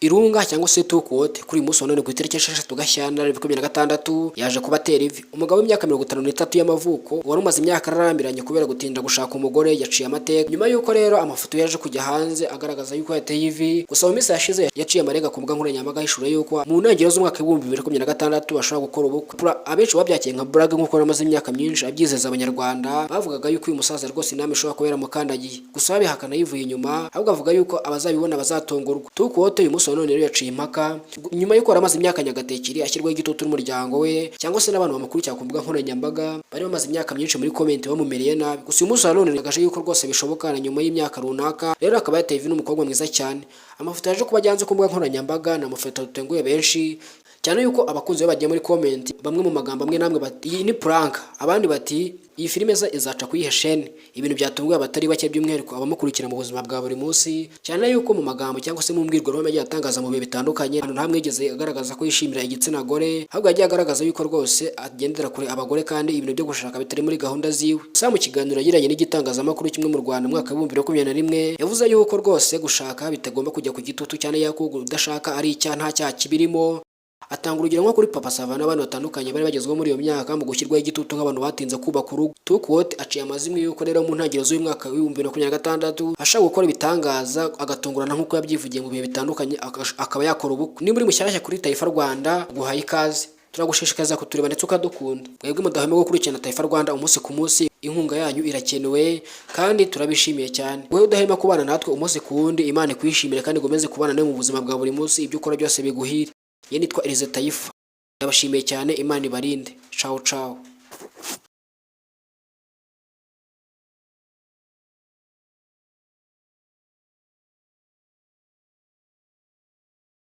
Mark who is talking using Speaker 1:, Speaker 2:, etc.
Speaker 1: Irunga cyangwa se Tukuote kuri uyu munsi wa none ku itariki 6 Gashyantare 2026 yaje kubatera ivi. Umugabo w'imyaka 53 y'amavuko wari umaze imyaka ararambiranye kubera gutinda gushaka umugore yaciye amateka. Nyuma yuko rero amafoto yaje kujya hanze agaragaza yuko yateye ivi, gusa mu minsi yashize yaciye amarega ku mbuga nkoranyambaga hishura yuko mu ntangiriro z'umwaka wa 2026 ashobora gukora ubukwe. Abenshi babyakiye nka brag nk'uko amaze imyaka myinshi abyizeza abanyarwanda, bavugaga yuko uyu musaza rwose inama ishobora kubera mukandagiye. Gusa babihakana yivuye inyuma, ahubwo avuga yuko abazabibona bazatongorwa. Tukuote uyu munsi wa none rero yaciye impaka nyuma yuko aramaze imyaka nyagatekiri ashyirwaho igitutu n'umuryango we cyangwa se n'abantu bamakuru cyangwa ku mbuga nkoranyambaga bari bamaze imyaka myinshi muri comment bamumereye nabi. Gusa uyu munsi wa none yagaje yuko rwose bishoboka na nyuma y'imyaka runaka rero akaba yateye ivi n'umukobwa mwiza cyane. Amafoto yaje kuba ajyanze ku mbuga nkoranyambaga na amafoto atenguye benshi cyane yuko abakunzi be bagiye muri comment bamwe mu magambo amwe namwe bati iyi ni prank, abandi bati iyi filime izaca kuyihe chaîne. Ibintu byatunguye abatari bake by'umwihariko abamukurikira mu buzima bwa buri munsi, cyane yuko mu magambo cyangwa se mu mbwirwaruhame yagiye atangaza mu bihe bitandukanye nta mwigeze agaragaza ko yishimira igitsina gore, ahubwo yagiye agaragaza yuko rwose agendera kure abagore kandi ibintu byo gushaka bitari muri gahunda ziwe. Gusa mu kiganiro yagiranye n'igitangazamakuru kimwe mu Rwanda mu mwaka wa 2021 yavuze yuko rwose gushaka bitagomba kujya ku gitutu cyane yuko udashaka ari icyaha nta cyaha kibirimo. Atanga urugero nko kuri Papa Sava n'abantu batandukanye bari bagezweho muri iyo myaka mu gushyirwaho igitutu nk'abantu batinze kubaka urugo. Tukuote aciye amazimwe yuko rero mu ntangiriro z'uyu mwaka wa 2026 ashaka gukora ibitangaza agatungurana nk'uko yabyivugiye mu bihe bitandukanye akaba yakora ubukwe. Ni muri mushyashya kuri Taifa Rwanda guhaye ikaze, turagushishikariza kutureba ndetse ukadukunda. Mwebwe mudahwema gukurikirana Taifa Rwanda umunsi ku munsi, inkunga yanyu irakenewe kandi turabishimiye cyane. Wowe udahema kubana natwe umunsi ku wundi, Imana ikwishimire kandi gomeze kubana nawe mu buzima bwa buri munsi, ibyo ukora byose biguhire. Nitwa Elize Taifa, ndabashimiye cyane, Imana ibarinde. Ciao ciao.